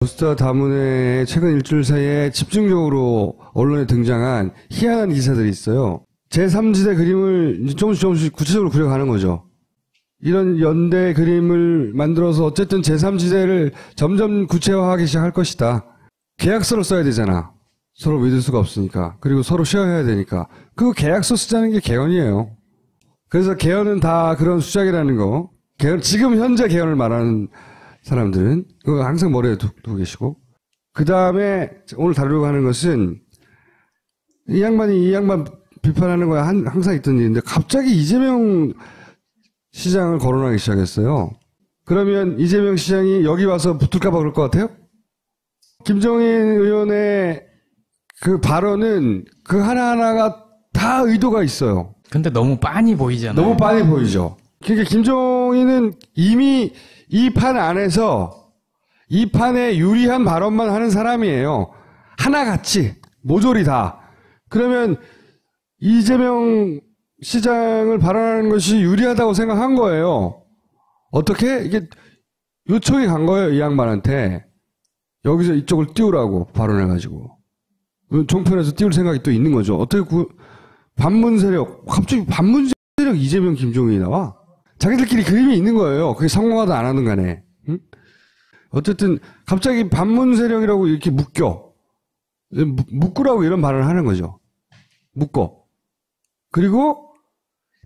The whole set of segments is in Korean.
노스트라다문의 최근 일주일 사이에 집중적으로 언론에 등장한 희한한 기사들이 있어요. 제3지대 그림을 조금씩 구체적으로 그려가는 거죠. 이런 연대 그림을 만들어서 어쨌든 제3지대를 점점 구체화하기 시작할 것이다. 계약서를 써야 되잖아. 서로 믿을 수가 없으니까. 그리고 서로 쉐어해야 되니까. 그 계약서 쓰자는 게 개헌이에요. 그래서 개헌은 다 그런 수작이라는 거. 개헌, 지금 현재 개헌을 말하는 사람들은 그거 항상 머리에 두고 계시고. 그 다음에 오늘 다루려고 하는 것은 이 양반 비판하는 거야 항상 있던 일인데 갑자기 이재명 시장을 거론하기 시작했어요. 그러면 이재명 시장이 여기 와서 붙을까 봐 그럴 것 같아요? 김종인 의원의 그 발언은 그 하나하나가 다 의도가 있어요. 근데 너무 빤히 보이잖아요. 너무 빤히 보이죠. 그러니까 김종인은 이미 이 판 안에서 이 판에 유리한 발언만 하는 사람이에요. 하나같이 모조리 다. 그러면 이재명 시장을 발언하는 것이 유리하다고 생각한 거예요. 어떻게? 이게 요청이 간 거예요, 이 양반한테. 여기서 이쪽을 띄우라고 발언해가지고. 종편에서 띄울 생각이 또 있는 거죠. 어떻게 반문 세력, 갑자기 반문 세력 이재명, 김종인이 나와? 자기들끼리 그림이 있는 거예요. 그게 성공하든 안 하든 간에. 응? 어쨌든 갑자기 반문 세력이라고 이렇게 묶으라고 이런 발언을 하는 거죠. 묶어. 그리고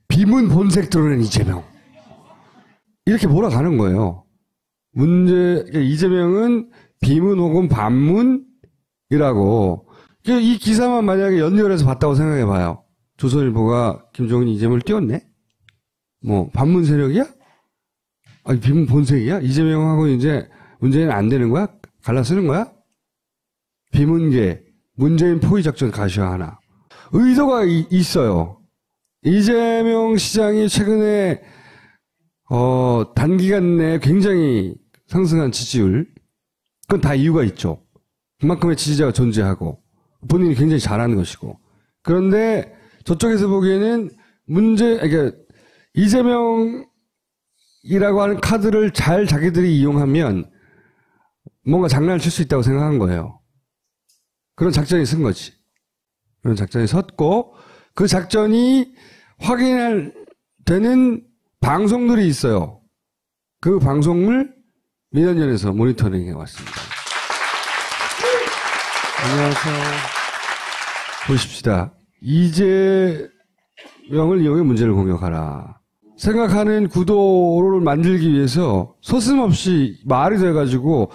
비문 본색 드러낸 이재명. 이렇게 몰아가는 거예요. 이재명은 비문 혹은 반문이라고. 이 기사만 만약에 연결해서 봤다고 생각해봐요. 조선일보가 김종인 이재명을 띄웠네? 뭐, 반문 세력이야? 아니, 비문 본색이야? 이재명하고 이제 문재인은 안 되는 거야? 갈라 쓰는 거야? 비문계, 문재인 포위 작전 가시화하나. 의도가 있어요. 이재명 시장이 최근에 단기간 내에 굉장히 상승한 지지율, 그건 다 이유가 있죠. 그만큼의 지지자가 존재하고 본인이 굉장히 잘하는 것이고. 그런데 저쪽에서 보기에는 그러니까 이재명이라고 하는 카드를 잘 자기들이 이용하면 뭔가 장난을 칠 수 있다고 생각한 거예요. 그런 작전이 쓴 거지. 그런 작전이 섰고 그 작전이 확인할 되는 방송들이 있어요. 그 방송을 민원연에서 모니터링해 왔습니다. 안녕하세요. 보십시다. 이재명을 이용해 문제를 공격하라. 생각하는 구도를 만들기 위해서 서슴없이 말이 돼가지고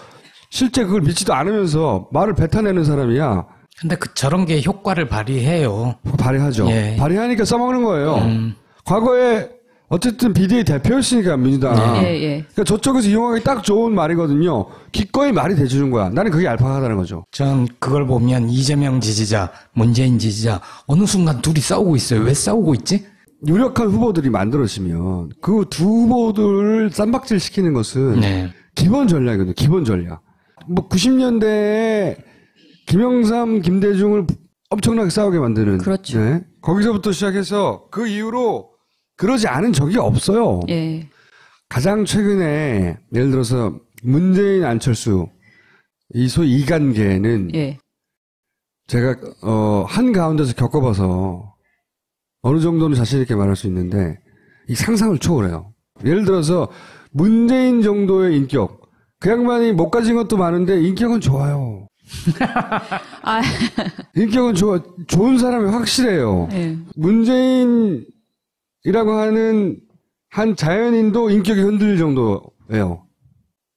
실제 그걸 믿지도 않으면서 말을 뱉어내는 사람이야. 근데 저런 게 효과를 발휘해요. 발휘하죠. 예. 발휘하니까 써먹는 거예요. 과거에 어쨌든 비대위 대표였으니까 민주당. 그러니까 저쪽에서 이용하기 딱 좋은 말이거든요. 기꺼이 말이 돼주는 거야. 나는 그게 얄팍하다는 거죠. 전 그걸 보면 이재명 지지자, 문재인 지지자 어느 순간 둘이 싸우고 있어요. 왜 싸우고 있지? 유력한 후보들이 만들어지면 그 두 후보들을 쌈박질 시키는 것은 기본 전략이거든요. 기본 전략. 뭐 90년대에 김영삼, 김대중을 엄청나게 싸우게 만드는. 그렇죠. 네. 거기서부터 시작해서 그 이후로 그러지 않은 적이 없어요. 예. 가장 최근에 예를 들어서 문재인, 안철수 이 소위 이간계는 제가 한가운데서 겪어봐서 어느 정도는 자신 있게 말할 수 있는데 이 상상을 초월해요. 예를 들어서 문재인 정도의 인격. 그 양반이 못 가진 것도 많은데 인격은 좋아요. 인격은 좋은 사람이 확실해요. 문재인이라고 하는 한 자연인도 인격이 흔들릴 정도예요.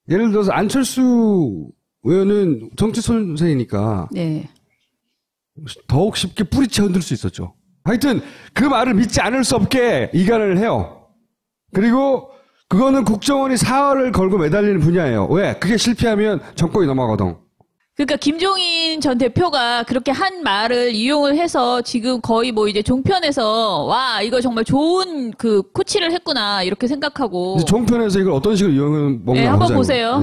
예를 들어서 안철수 의원은 정치 선생이니까 더욱 쉽게 뿌리채 흔들 수 있었죠. 하여튼 그 말을 믿지 않을 수 없게 이간을 해요. 그리고 그거는 국정원이 사활을 걸고 매달리는 분야예요. 왜? 그게 실패하면 정권이 넘어가거든. 그러니까 김종인 전 대표가 그렇게 한 말을 이용을 해서 지금 거의 뭐 이제 종편에서 와 이거 정말 좋은 그 코치를 했구나 이렇게 생각하고. 종편에서 이걸 어떤 식으로 이용을 뭔가 한번 보세요.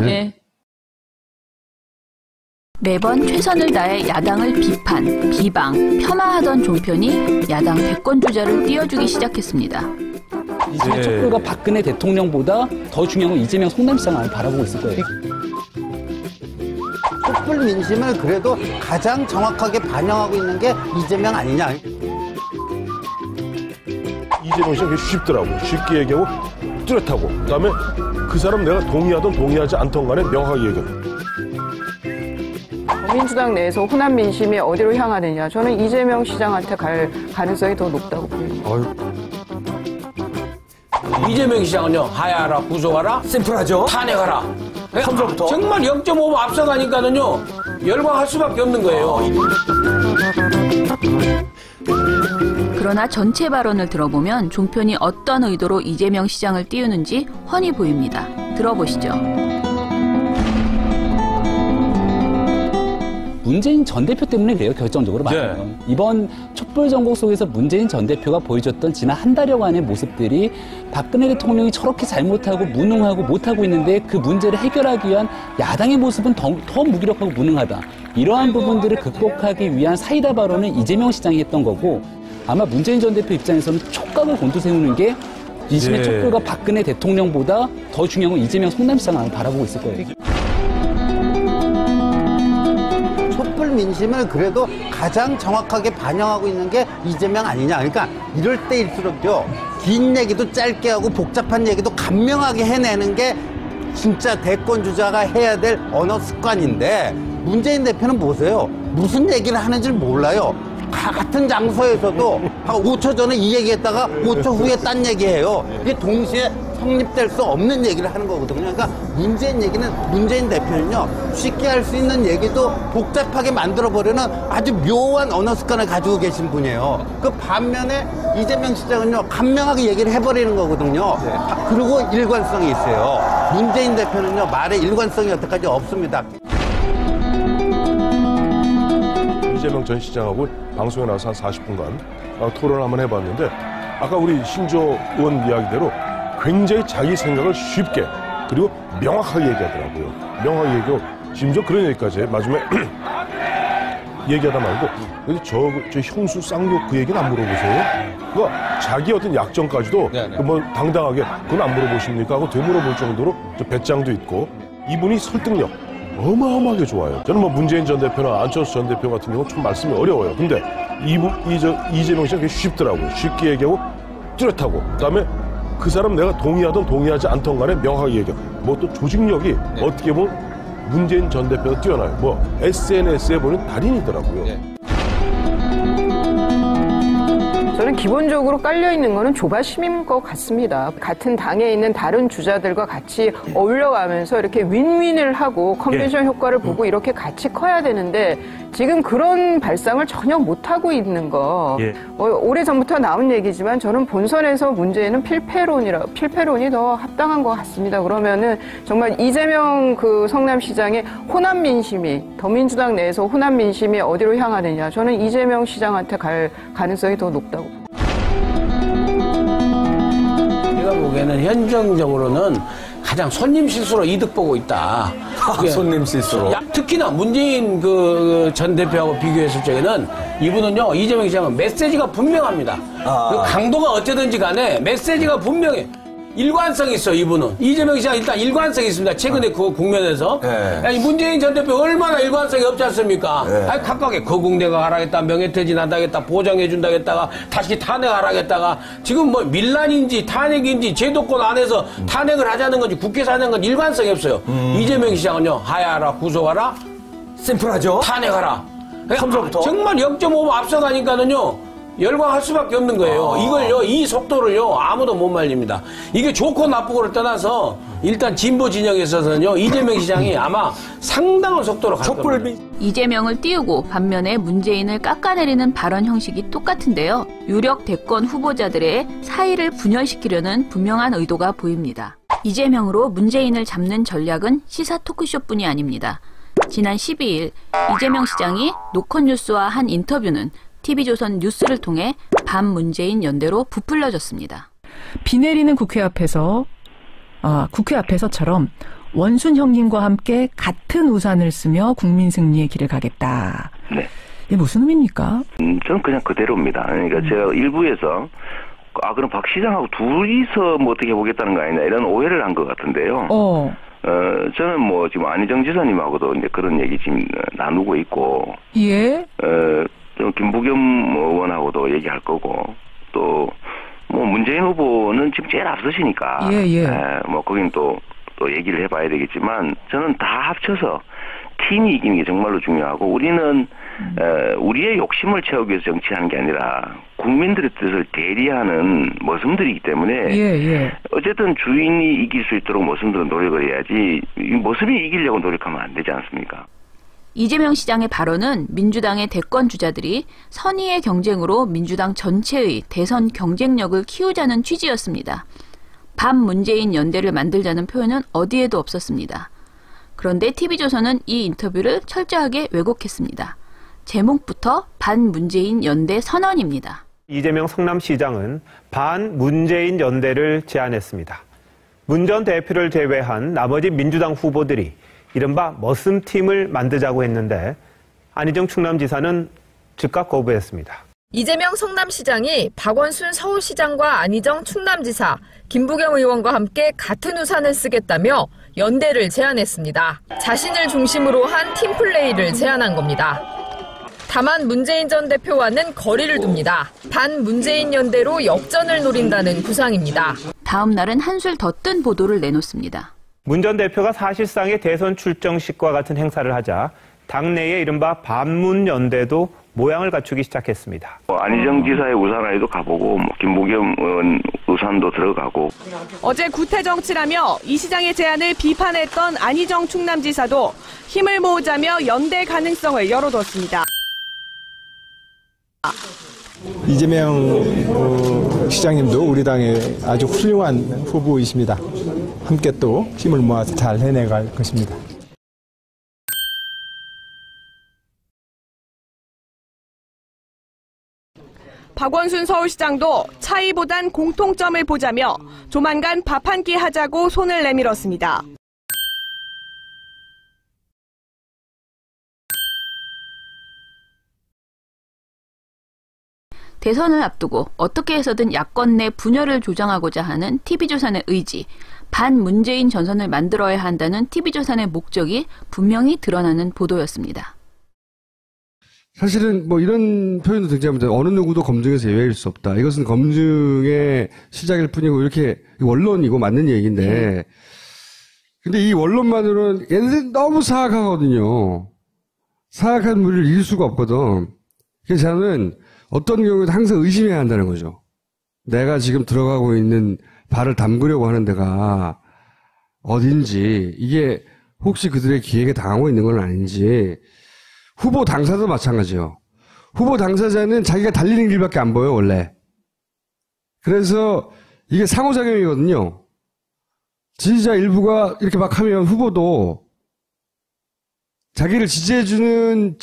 매번 최선을 다해 야당을 비판, 비방, 폄하하던 종편이 야당 대권 주자를 띄워주기 시작했습니다. 이재명 촛불과 박근혜 대통령보다 더 중요한 건 이재명 성남시장을 바라보고 있을 거예요. 촛불 민심을 그래도 가장 정확하게 반영하고 있는 게 이재명 아니냐. 이재명 씨는 쉽더라고. 쉽게 얘기하고 뚜렷하고, 그다음에 그 사람 내가 동의하든 동의하지 않던 간에 명확하게 얘기하고. 민주당 내에서 호남 민심이 어디로 향하느냐. 저는 이재명 시장한테 갈 가능성이 더 높다고 보입니다. 이재명 시장은요, 하야하라, 구속하라, 심플하죠. 탄핵하라. 함서부터. 정말 0.5번 앞서가니까는요, 열광할 수밖에 없는 거예요. 그러나 전체 발언을 들어보면 종편이 어떤 의도로 이재명 시장을 띄우는지 훤히 보입니다. 들어보시죠. 문재인 전 대표 때문에 그래요, 결정적으로 말하면. 이번 촛불 전국 속에서 문재인 전 대표가 보여줬던 지난 한 달여간의 모습들이 박근혜 대통령이 저렇게 잘못하고 무능하고 못하고 있는데 그 문제를 해결하기 위한 야당의 모습은 더 무기력하고 무능하다. 이러한 부분들을 극복하기 위한 사이다 발언을 이재명 시장이 했던 거고, 아마 문재인 전 대표 입장에서는 촉각을 곤두세우는 게 민심의 촛불과 박근혜 대통령보다 더 중요한 건 이재명 성남시장을 바라보고 있을 거예요. 촛불 민심을 그래도 가장 정확하게 반영하고 있는 게 이재명 아니냐. 그러니까 이럴 때일수록요, 긴 얘기도 짧게 하고 복잡한 얘기도 간명하게 해내는 게 진짜 대권 주자가 해야 될 언어 습관인데, 문재인 대표는 보세요. 무슨 얘기를 하는지 몰라요. 같은 장소에서도 한 5초 전에 이 얘기했다가 5초 후에 딴 얘기해요. 이게 동시에 성립될 수 없는 얘기를 하는 거거든요. 그러니까 문재인 대표는요, 쉽게 할 수 있는 얘기도 복잡하게 만들어버리는 아주 묘한 언어 습관을 가지고 계신 분이에요. 그 반면에 이재명 시장은요, 간명하게 얘기를 해버리는 거거든요. 그리고 일관성이 있어요. 문재인 대표는요, 말에 일관성이 여태까지 없습니다. 이재명 전 시장하고 방송에 나와서 한 40분간 토론을 한번 해봤는데, 아까 우리 신조 의원 이야기대로 굉장히 자기 생각을 쉽게 그리고 명확하게 얘기하더라고요. 명확하게 얘기하고 심지어 그런 얘기까지 해. 마지막에 얘기하다 말고 저 형수 쌍욕 그 얘기는 안 물어보세요. 그러니까 자기 어떤 약점까지도 뭐 당당하게 그건 안 물어보십니까 하고 되물어볼 정도로 배짱도 있고, 이분이 설득력 어마어마하게 좋아요. 저는 뭐 문재인 전 대표나 안철수 전 대표 같은 경우는 좀 말씀이 어려워요. 근데 이재명 씨는 쉽더라고. 쉽게 얘기하고 뚜렷하고, 그다음에 그 사람 내가 동의하든 동의하지 않던 간에 명확하게 얘기하고, 뭐 또 조직력이 어떻게 보면 문재인 전 대표가 뛰어나요. 뭐 SNS에 보는 달인이더라고요. 저는 기본적으로 깔려있는 거는 조바심인 것 같습니다. 같은 당에 있는 다른 주자들과 같이 어울려가면서 이렇게 윈윈을 하고 컨벤션 효과를 보고 이렇게 같이 커야 되는데, 지금 그런 발상을 전혀 못하고 있는 거. 오래전부터 나온 얘기지만 저는 본선에서 문제는 필패론이 더 합당한 것 같습니다. 그러면은 정말 이재명 그 성남시장의 호남 민심이, 더민주당 내에서 호남 민심이 어디로 향하느냐. 저는 이재명 시장한테 갈 가능성이 더 높다고. 제가 보기에는 현정적으로는 가장 손님 실수로 이득 보고 있다. 손님 실수로. 특히나 문재인 전 대표하고 비교했을 적에는 이분은요, 이재명 시장은 메시지가 분명합니다. 그 강도가 어쩌든지 간에 메시지가 분명해. 일관성이 있어, 이분은. 이재명 시장 일단 일관성이 있습니다. 최근에 그 국면에서. 아니, 문재인 전 대표 얼마나 일관성이 없지 않습니까? 아니, 각각의 거국내가 하라겠다, 명예퇴진한다겠다, 보장해준다겠다가, 다시 탄핵하라겠다가, 지금 뭐 밀란인지 탄핵인지 제도권 안에서 탄핵을 하자는 건지 국회에서 하는 건 일관성이 없어요. 이재명 시장은요, 하야하라, 구속하라, 심플하죠. 탄핵하라. 함서부터. 정말 0.5번 앞서가니까는요, 열광할 수밖에 없는 거예요. 이걸요, 이 속도를요, 아무도 못 말립니다. 이게 좋고 나쁘고를 떠나서 일단 진보 진영에 있어서는요, 이재명 시장이 아마 상당한 속도로 갈 겁니다. 이재명을 띄우고 반면에 문재인을 깎아내리는 발언 형식이 똑같은데요. 유력 대권 후보자들의 사이를 분열시키려는 분명한 의도가 보입니다. 이재명으로 문재인을 잡는 전략은 시사 토크쇼뿐이 아닙니다. 지난 12일 이재명 시장이 노컷뉴스와 한 인터뷰는 TV조선 뉴스를 통해 반문재인 연대로 부풀려졌습니다. 비 내리는 국회 앞에서처럼 원순 형님과 함께 같은 우산을 쓰며 국민 승리의 길을 가겠다. 네. 이게 무슨 의미입니까? 저는 그냥 그대로입니다. 그러니까 제가 일부에서 그럼 박 시장하고 둘이서 뭐 어떻게 해보겠다는 거 아니냐 이런 오해를 한 것 같은데요. 저는 뭐 지금 안희정 지사님하고도 이제 그런 얘기 지금 나누고 있고, 예. 또 김부겸 의원하고도 얘기할 거고, 또 뭐 문재인 후보는 지금 제일 앞서시니까, 뭐 거긴 또 얘기를 해봐야 되겠지만, 저는 다 합쳐서 팀이 이기는 게 정말로 중요하고, 우리는 우리의 욕심을 채우기 위해서 정치하는 게 아니라 국민들의 뜻을 대리하는 머슴들이기 때문에 어쨌든 주인이 이길 수 있도록 머슴들은 노력을 해야지 머슴이 이기려고 노력하면 안 되지 않습니까? 이재명 시장의 발언은 민주당의 대권 주자들이 선의의 경쟁으로 민주당 전체의 대선 경쟁력을 키우자는 취지였습니다. 반문재인 연대를 만들자는 표현은 어디에도 없었습니다. 그런데 TV조선은 이 인터뷰를 철저하게 왜곡했습니다. 제목부터 반문재인 연대 선언입니다. 이재명 성남시장은 반문재인 연대를 제안했습니다. 문 전 대표를 제외한 나머지 민주당 후보들이 이른바 머슴팀을 만들자고 했는데 안희정 충남지사는 즉각 거부했습니다. 이재명 성남시장이 박원순 서울시장과 안희정 충남지사, 김부겸 의원과 함께 같은 우산을 쓰겠다며 연대를 제안했습니다. 자신을 중심으로 한 팀플레이를 제안한 겁니다. 다만 문재인 전 대표와는 거리를 둡니다. 반문재인 연대로 역전을 노린다는 구상입니다. 다음 날은 한술 더 뜬 보도를 내놓습니다. 문 전 대표가 사실상의 대선 출정식과 같은 행사를 하자 당내의 이른바 반문연대도 모양을 갖추기 시작했습니다. 안희정 지사의 우산에도 가보고 김부겸 의원 우산도 들어가고. 어제 구태정치라며 이 시장의 제안을 비판했던 안희정 충남지사도 힘을 모으자며 연대 가능성을 열어뒀습니다. 이재명 시장님도 우리 당의 아주 훌륭한 후보이십니다. 함께 또 힘을 모아서 잘 해내갈 것입니다. 박원순 서울시장도 차이보단 공통점을 보자며 조만간 밥 한 끼 하자고 손을 내밀었습니다. 대선을 앞두고 어떻게 해서든 야권 내 분열을 조장하고자 하는 TV조선의 의지, 반문재인 전선을 만들어야 한다는 TV조선의 목적이 분명히 드러나는 보도였습니다. 사실은 뭐 이런 표현도 등장합니다. 어느 누구도 검증에서 예외일 수 없다. 이것은 검증의 시작일 뿐이고 이렇게 원론이고 맞는 얘기인데 근데 이 원론만으로는 얘네들이 너무 사악하거든요. 사악한 무리를 이길 수가 없거든. 그래서 저는 어떤 경우에도 항상 의심해야 한다는 거죠. 내가 지금 들어가고 있는 발을 담그려고 하는 데가 어딘지, 이게 혹시 그들의 기획에 당하고 있는 건 아닌지. 후보 당사자도 마찬가지예요. 후보 당사자는 자기가 달리는 길밖에 안 보여요, 원래. 그래서 이게 상호작용이거든요. 지지자 일부가 이렇게 막 하면 후보도 자기를 지지해주는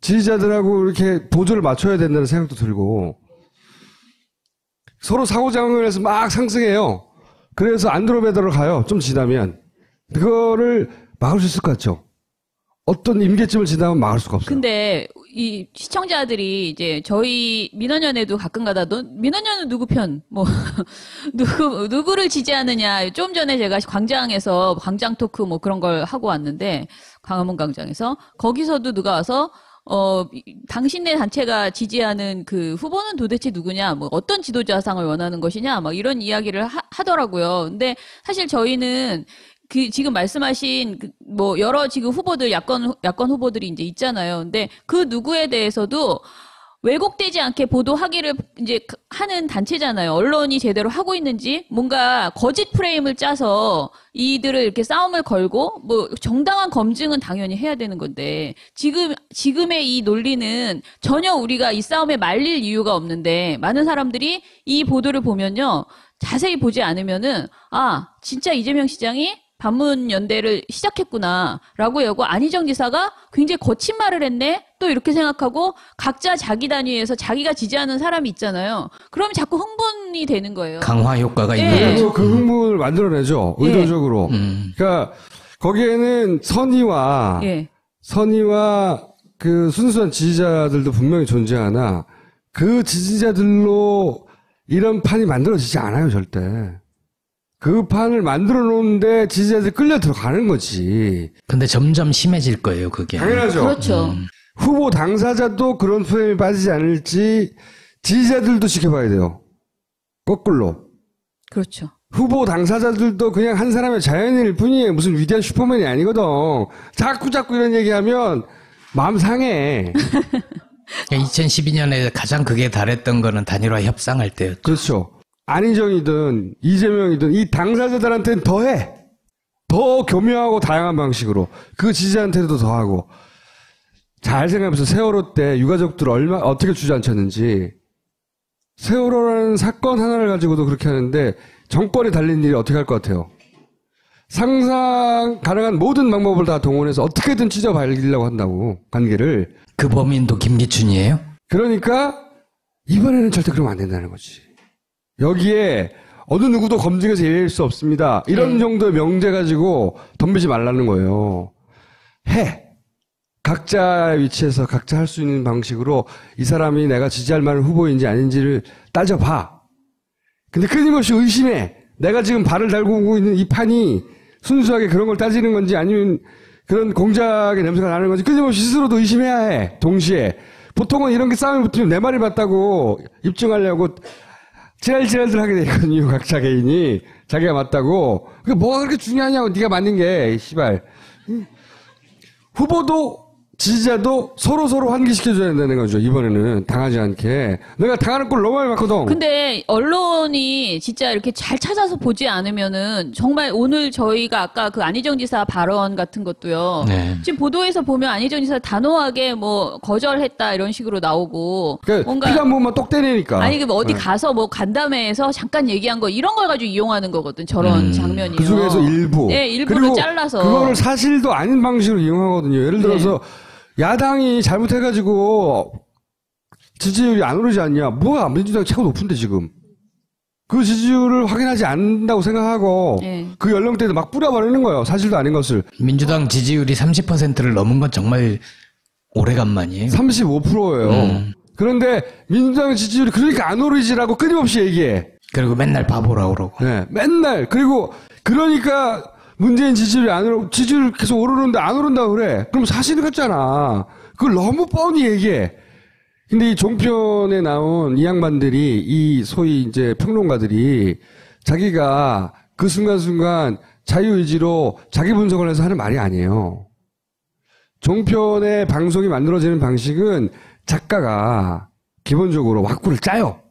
지지자들하고 이렇게 보조를 맞춰야 된다는 생각도 들고 서로 상호작용을 해서 막 상승해요. 그래서 안드로메다로 가요. 좀 지나면. 그거를 막을 수 있을 것 같죠? 어떤 임계점을 지나면 막을 수가 없어요. 근데 이 시청자들이 이제 저희 민원연에도 가끔가다 민원연은 누구 편? 뭐 누구를 지지하느냐. 좀 전에 제가 광장에서 광장 토크 뭐 그런 걸 하고 왔는데 광화문 광장에서 거기서도 누가 와서 당신네 단체가 지지하는 그 후보는 도대체 누구냐, 뭐 어떤 지도자상을 원하는 것이냐, 막 이런 이야기를 하더라고요. 근데 사실 저희는 지금 말씀하신 뭐 여러 지금 후보들 야권 후보들이 이제 있잖아요. 근데 그 누구에 대해서도 왜곡되지 않게 보도하기를 이제 하는 단체잖아요. 언론이 제대로 하고 있는지 뭔가 거짓 프레임을 짜서 이들을 이렇게 싸움을 걸고 뭐 정당한 검증은 당연히 해야 되는 건데 지금의 이 논리는 전혀 우리가 이 싸움에 말릴 이유가 없는데 많은 사람들이 이 보도를 보면요. 자세히 보지 않으면은 진짜 이재명 시장이 반문 연대를 시작했구나라고 여고 안희정 지사가 굉장히 거친 말을 했네. 또 이렇게 생각하고 각자 자기 단위에서 자기가 지지하는 사람이 있잖아요. 그러면 자꾸 흥분이 되는 거예요. 강화 효과가 있는 거죠. 그 흥분을 만들어내죠. 의도적으로. 그러니까 거기에는 선의와 그 순수한 지지자들도 분명히 존재하나 그 지지자들로 이런 판이 만들어지지 않아요, 절대. 그 판을 만들어 놓는데 지지자들이 끌려 들어가는 거지. 근데 점점 심해질 거예요, 그게. 당연하죠. 그렇죠. 후보 당사자도 그런 프레임에 빠지지 않을지 지지자들도 지켜봐야 돼요. 거꾸로. 그렇죠. 후보 당사자들도 그냥 한 사람의 자연인일 뿐이에요. 무슨 위대한 슈퍼맨이 아니거든. 자꾸 이런 얘기하면 마음 상해. 2012년에 가장 극에 달했던 거는 단일화 협상할 때였죠. 그렇죠. 안희정이든 이재명이든 이 당사자들한테는 더해. 더 교묘하고 다양한 방식으로. 그 지지자한테도 더하고. 잘 생각해보세요. 세월호 때 유가족들 어떻게 주저앉혔는지. 세월호라는 사건 하나를 가지고도 그렇게 하는데 정권에 달린 일이 어떻게 할 것 같아요? 상상 가능한 모든 방법을 다 동원해서 어떻게든 찢어발리려고 한다고, 관계를. 그 범인도 김기춘이에요? 그러니까 이번에는 절대 그러면 안 된다는 거지. 여기에 어느 누구도 검증해서 얘기할 수 없습니다. 이런 정도의 명제 가지고 덤비지 말라는 거예요. 각자의 위치에서 각자 할 수 있는 방식으로 이 사람이 내가 지지할 만한 후보인지 아닌지를 따져봐. 근데 끊임없이 의심해. 내가 지금 발을 달고 오고 있는 이 판이 순수하게 그런 걸 따지는 건지 아니면 그런 공작의 냄새가 나는 건지 끊임없이 스스로도 의심해야 해. 동시에. 보통은 이런 게 싸움이 붙으면 내 말이 맞다고 입증하려고 지랄지랄들 하게 되거든요. 각자 개인이. 자기가 맞다고. 그게 뭐가 그렇게 중요하냐고. 네가 맞는 게. 씨발. 후보도 지지자도 서로 환기시켜줘야 된다는 거죠. 이번에는 당하지 않게. 내가 당하는 꼴 너무 많이 봤거든. 근데 언론이 진짜 이렇게 잘 찾아서 보지 않으면은 정말 오늘 저희가 아까 그 안희정 지사 발언 같은 것도요. 네. 지금 보도에서 보면 안희정 지사 단호하게 뭐 거절했다 이런 식으로 나오고. 그러니까 뭔가 피가 뭐만 똑 때리니까. 아니 그 어디 가서 뭐 간담회에서 잠깐 얘기한 거 이런 걸 가지고 이용하는 거거든. 저런 장면이요. 그 중에서 일부. 네, 일부를 그리고 잘라서. 그거를 사실도 아닌 방식으로 이용하거든요. 예를 들어서 야당이 잘못해가지고 지지율이 안 오르지 않냐. 뭐야, 민주당이 최고 높은데 지금. 그 지지율을 확인하지 않는다고 생각하고 그 연령대에도 막 뿌려버리는 거예요. 사실도 아닌 것을. 민주당 지지율이 30%를 넘은 건 정말 오래간만이에요. 35%예요. 그런데 민주당 지지율이 그러니까 안 오르지라고 끊임없이 얘기해. 그리고 맨날 바보라고 그러고. 네, 맨날. 그리고 그러니까 문재인 지지율 계속 오르는데 안 오른다고 그래. 그럼 사실 같잖아. 그걸 너무 뻔히 얘기해. 근데 이 종편에 나온 이 양반들이, 이 소위 이제 평론가들이 자기가 그 순간순간 자유의지로 자기 분석을 해서 하는 말이 아니에요. 종편의 방송이 만들어지는 방식은 작가가 기본적으로 왁구를 짜요.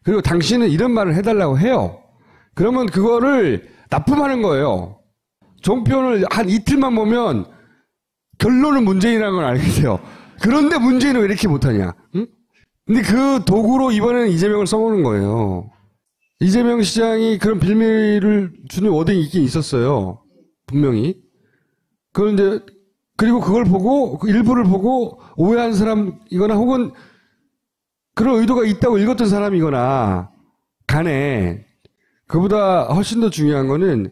그리고 당신은 이런 말을 해달라고 해요. 그러면 그거를 납품하는 거예요. 종편을 한 이틀만 보면 결론은 문재인이라는 걸 알게 돼요. 그런데 문재인은 왜 이렇게 못하냐? 응? 근데 그 도구로 이번에는 이재명을 써보는 거예요. 이재명 시장이 그런 빌미를 주는 워딩이 있긴 있었어요. 분명히. 그런데 그리고 그걸 보고 일부를 보고 오해한 사람이거나 혹은 그런 의도가 있다고 읽었던 사람이거나 간에 그보다 훨씬 더 중요한 거는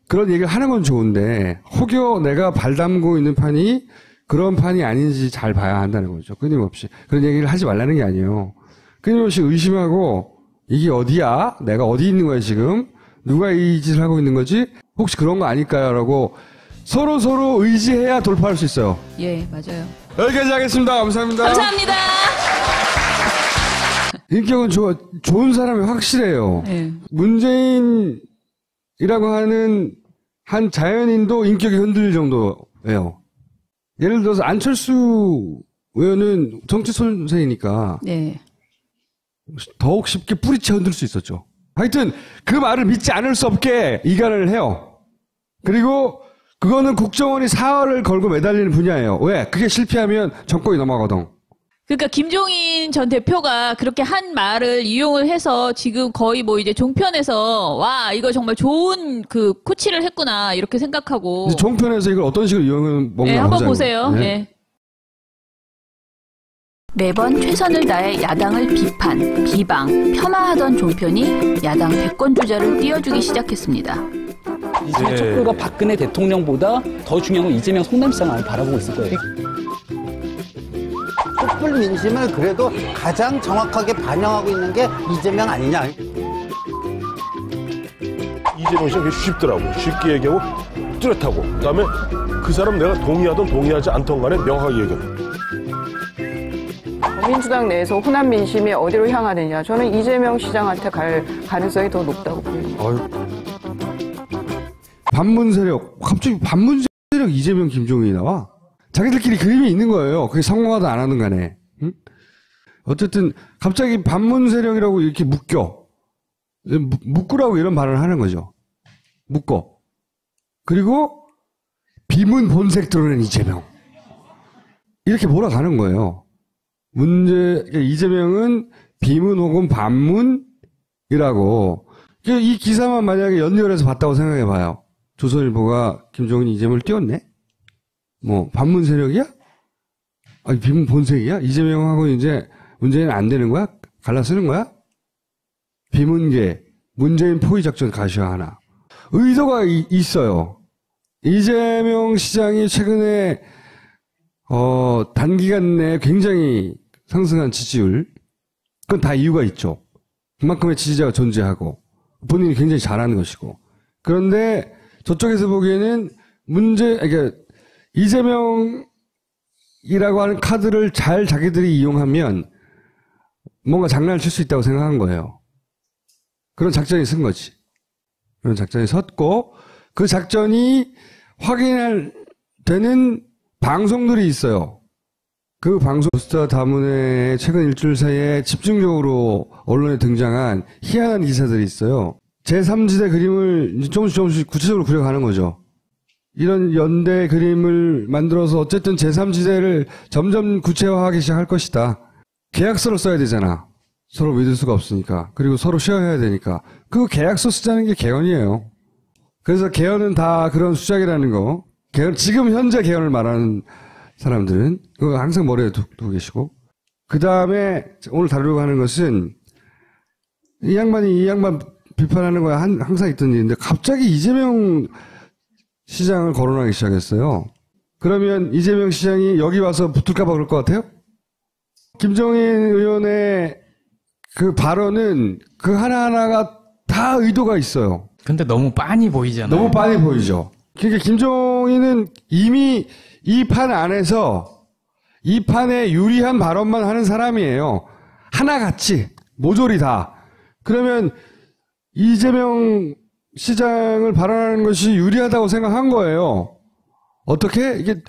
그런 얘기를 하는 건 좋은데 혹여 내가 발 담고 있는 판이 그런 판이 아닌지 잘 봐야 한다는 거죠. 끊임없이. 그런 얘기를 하지 말라는 게 아니에요. 끊임없이 의심하고 이게 어디야? 내가 어디 있는 거야 지금? 누가 이 짓을 하고 있는 거지? 혹시 그런 거 아닐까요? 라고 서로 의지해야 돌파할 수 있어요. 예, 맞아요. 여기까지 하겠습니다. 감사합니다. 감사합니다. 인격은 좋은 사람이 확실해요. 네. 문재인이라고 하는 한 자연인도 인격이 흔들릴 정도예요. 예를 들어서 안철수 의원은 정치 선생이니까 네. 더욱 쉽게 뿌리채 흔들 수 있었죠. 하여튼 그 말을 믿지 않을 수 없게 이간을 해요. 그리고 그거는 국정원이 사활을 걸고 매달리는 분야예요. 왜? 그게 실패하면 정권이 넘어가거든. 그러니까 김종인 전 대표가 그렇게 한 말을 이용을 해서 지금 거의 뭐 이제 종편에서 와 이거 정말 좋은 그 코치를 했구나 이렇게 생각하고 종편에서 이걸 어떤 식으로 이용을 뭔가 네, 한번 보세요. 네. 네. 매번 최선을 다해 야당을 비판, 비방, 폄하하던 종편이 야당 대권 주자를 띄워주기 시작했습니다. 이제 촛불과 박근혜 대통령보다 더 중요한 건 이재명 성남시장을 바라보고 있을 거예요. 촛불 민심을 그래도 가장 정확하게 반영하고 있는 게 이재명 아니냐. 이재명 씨는 쉽더라고. 쉽게 얘기하고 뚜렷하고. 그다음에 그 사람 내가 동의하든 동의하지 않던 간에 명확하게 얘기해. 민주당 내에서 호남 민심이 어디로 향하느냐. 저는 이재명 시장한테 갈 가능성이 더 높다고 보입니다. 반문 세력, 갑자기 반문 세력 이재명, 김종인이 나와? 자기들끼리 그림이 있는 거예요. 그게 성공하든 안 하든 간에. 응? 어쨌든 갑자기 반문 세력이라고 이렇게 묶으라고 이런 발언을 하는 거죠. 묶어. 그리고 비문 본색 드러낸 이재명. 이렇게 몰아가는 거예요. 이재명은 비문 혹은 반문이라고. 이 기사만 만약에 연결해서 봤다고 생각해 봐요. 조선일보가 김종인 이재명을 띄웠네? 뭐, 반문 세력이야? 아니, 비문 본색이야? 이재명하고 이제 문재인 안 되는 거야? 갈라 쓰는 거야? 비문계, 문재인 포위 작전 가시화하나. 의도가 있어요. 이재명 시장이 최근에, 단기간 내에 굉장히 상승한 지지율. 그건 다 이유가 있죠. 그만큼의 지지자가 존재하고, 본인이 굉장히 잘하는 것이고. 그런데 저쪽에서 보기에는 그러니까 이재명이라고 하는 카드를 잘 자기들이 이용하면 뭔가 장난을 칠 수 있다고 생각한 거예요. 그런 작전이 쓴 거지. 그런 작전이 섰고, 그 작전이 되는 방송들이 있어요. 그 방송 스타 다문에 최근 일주일 사이에 집중적으로 언론에 등장한 희한한 기사들이 있어요. 제3지대 그림을 조금씩 구체적으로 그려가는 거죠. 이런 연대 그림을 만들어서 어쨌든 제3지대를 점점 구체화하기 시작할 것이다. 계약서를 써야 되잖아. 서로 믿을 수가 없으니까. 그리고 서로 쉐어해야 되니까. 그 계약서 쓰자는 게 개헌이에요. 그래서 개헌은 다 그런 수작이라는 거. 지금 현재 개헌을 말하는 사람들은 그거 항상 머리에 두고 계시고. 그 다음에 오늘 다루려고 하는 것은 이 양반 비판하는 거야 항상 있던 일인데 갑자기 이재명 시장을 거론하기 시작했어요. 그러면 이재명 시장이 여기 와서 붙을까 봐 그럴 것 같아요? 김종인 의원의 그 발언은 그 하나하나가 다 의도가 있어요. 근데 너무 빤히 보이잖아요. 너무 빤히 보이죠. 그러니까 김종인은 이미 이 판 안에서 이 판에 유리한 발언만 하는 사람이에요. 하나같이 모조리 다. 그러면 이재명 시장을 발언하는 것이 유리하다고 생각한 거예요. 어떻게? 이게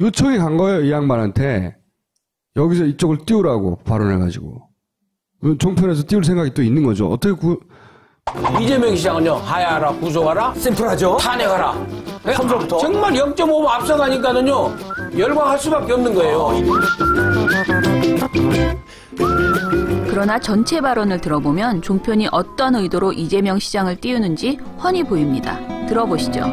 요청이 간 거예요, 이 양반한테. 여기서 이쪽을 띄우라고 발언해가지고. 종편에서 띄울 생각이 또 있는 거죠. 어떻게 이재명 시장은요, 하야하라, 구속하라, 심플하죠. 탄핵하라. 평소부터 정말 0.5번 앞서가니까는요, 열광할 수밖에 없는 거예요. 그러나 전체 발언을 들어보면 종편이 어떤 의도로 이재명 시장을 띄우는지 훤히 보입니다. 들어보시죠.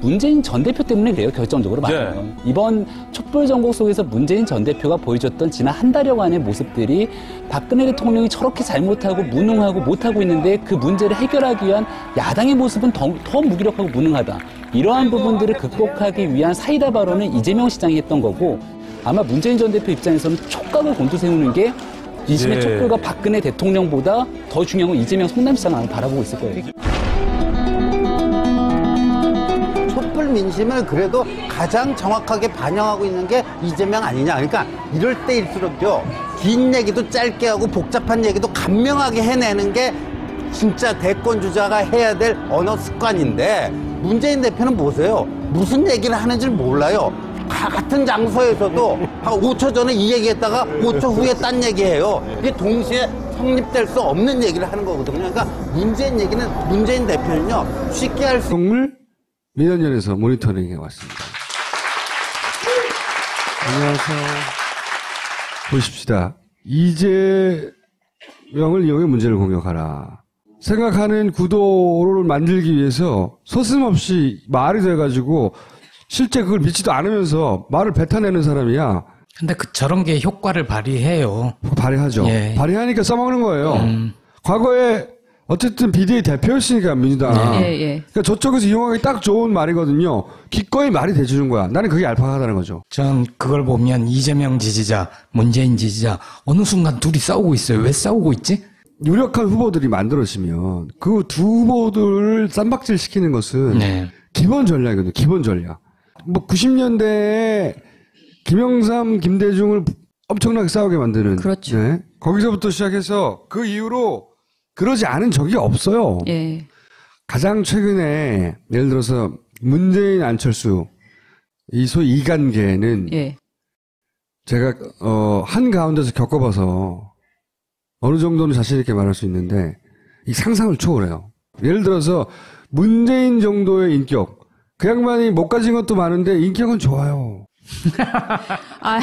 문재인 전 대표 때문에 그래요, 결정적으로 말하면. 이번 촛불 전국 속에서 문재인 전 대표가 보여줬던 지난 한 달여간의 모습들이 박근혜 대통령이 저렇게 잘못하고 무능하고 못하고 있는데 그 문제를 해결하기 위한 야당의 모습은 더 무기력하고 무능하다. 이러한 부분들을 극복하기 위한 사이다 발언은 이재명 시장이 했던 거고, 아마 문재인 전 대표 입장에서는 촉각을 곤두세우는 게 민심의 촛불과 박근혜 대통령보다 더 중요한 건 이재명 성남시장을 바라보고 있을 거예요. 촛불 민심을 그래도 가장 정확하게 반영하고 있는 게 이재명 아니냐. 그러니까 이럴 때일수록요, 긴 얘기도 짧게 하고 복잡한 얘기도 간명하게 해내는 게 진짜 대권 주자가 해야 될 언어 습관인데, 문재인 대표는 보세요. 무슨 얘기를 하는지 몰라요. 같은 장소에서도 한 5초 전에 이 얘기했다가 5초 후에 딴 얘기해요. 이게 동시에 성립될 수 없는 얘기를 하는 거거든요. 그러니까 문재인 대표는요, 쉽게 할 수 동물 민원연에서 모니터링해 왔습니다. 안녕하세요. 보십시다. 이재명을 이용해 문제를 공격하라. 생각하는 구도를 만들기 위해서 서슴없이 말이 돼가지고 실제 그걸 믿지도 않으면서 말을 뱉어내는 사람이야. 근데 저런 게 효과를 발휘해요. 발휘하죠. 예. 발휘하니까 써먹는 거예요. 과거에 어쨌든 비대위 대표였으니까 민주당. 그러니까 저쪽에서 이용하기 딱 좋은 말이거든요. 기꺼이 말이 돼주는 거야. 나는 그게 얄팍하다는 거죠. 전 그걸 보면 이재명 지지자, 문재인 지지자 어느 순간 둘이 싸우고 있어요. 왜 싸우고 있지? 유력한 후보들이 만들어지면 그 두 후보들을 쌈박질 시키는 것은 네. 기본 전략이거든요. 기본 전략. 뭐 90년대에 김영삼, 김대중을 엄청나게 싸우게 만드는. 그렇죠. 네. 거기서부터 시작해서 그 이후로 그러지 않은 적이 없어요. 예. 가장 최근에 예를 들어서 문재인, 안철수 이 소위 이간계는 예. 제가 한 가운데서 겪어봐서 어느 정도는 자신 있게 말할 수 있는데 이 상상을 초월해요. 예를 들어서 문재인 정도의 인격, 그 양반이 못 가진 것도 많은데 인격은 좋아요. 아,